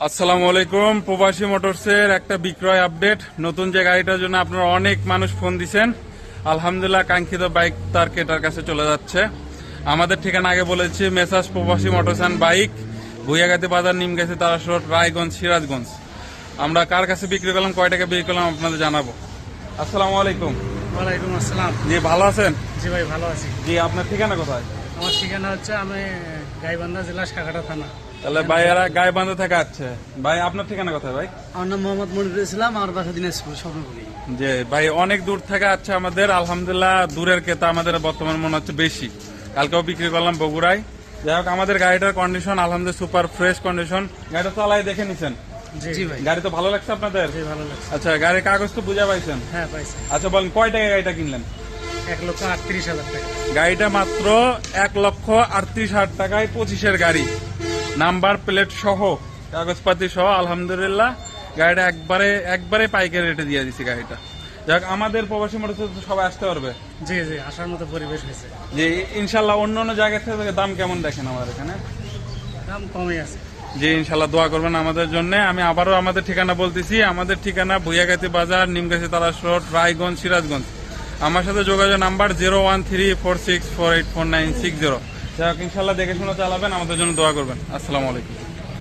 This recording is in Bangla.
আসসালামু আলাইকুম। প্রবাসী মোটরসের একটা বিক্রয় আপডেট। নতুন যে গাড়িটার জন্য আপনারা অনেক মানুষ ফোন দিছেন, আলহামদুলিল্লাহ কাঙ্ক্ষিত বাইক তার ক্রেতার কাছে চলে যাচ্ছে। আমাদের ঠিকানা আগে বলেছি, মেসাজ প্রবাসী মোটরস অ্যান্ড বাইক, ভুইয়াগাতি বাজার, নিমগাছি, তারাস রোড, রায়গঞ্জ, সিরাজগঞ্জ। আমরা কার কাছে বিক্রি করলাম, কয় টাকা বিক্রি করলাম আপনাদের জানাবো। আসসালামু আলাইকুম। ওয়ালাইকুম আসসালাম। জি, ভালো আছেন? জি ভাই, ভালো আছি। জি, আপনার ঠিকানা কোথায়? আমার ঠিকানা হচ্ছে আমি গাইবান্ধা জেলা সাগাটা থানা। তাহলে ভাইয়ারা গাইবান্ধা থেকে আসছে। ভাই, আপনার ঠিকানা কোথায় ভাই? আমার নাম মোহাম্মদ মনিরুল ইসলাম, আমার বাসা দিনাজপুর স্বপ্নপুরি। যে ভাই অনেক দূর থেকে আছে আমাদের, আলহামদুলিল্লাহ দূরের ক্রেতা আমাদের বর্তমান মনে হচ্ছে বেশি। কালকেও বিক্রি করলাম বগুড়ায়। যাই হোক, আমাদের গাড়িটার কন্ডিশন আলহামদুলিল্লাহ সুপার ফ্রেশ কন্ডিশন। গাড়িটা চালাই দেখে নিছেন? জি ভাই। গাড়ি তো ভালো লাগছে আপনাদের? জি, ভালো লাগছে। আচ্ছা, গাড়ির কাগজ তো বুঝা পাইছেন? হ্যাঁ পাইছি। আচ্ছা বলেন, কয় টাকা গাড়িটা কিনলেন? 1,38,000 টাকা। গাড়িটা মাত্র 1,38,000 টাকায় 25-এর গাড়ি, নাম্বার প্লেট সহ, কাগজপাতি সহ। আলহামদুলিল্লাহ গাড়িটা একবারে পাইকারি রেটে দিয়ে দিছি গাড়িটা। যাক, আমাদের প্রবাসী মোটরসাইকেল তো সবাই আসতে পারবে। জি জি, আসার মতো পরিবেশ হয়েছে। যে ইনশাল্লাহ অন্য অন্য জায়গা থেকে দাম কেমন দেখেন আমাদের এখানে? দাম কমই আছে। জি, ইনশাল্লাহ দোয়া করবেন আমাদের জন্য। আমি আবারও আমাদের ঠিকানা বলতেছি, আমাদের ঠিকানা ভুইয়াগাতি বাজার, নিমগাছি, তারাস রোড, রায়গঞ্জ, সিরাজগঞ্জ। আমার সাথে যোগাযোগ নাম্বার 01346484960। যাই হোক, ইনশাল্লাহ দেখে শুনে চালাবেন, আমাদের জন্য দোয়া করবেন। আসসালামু আলাইকুম।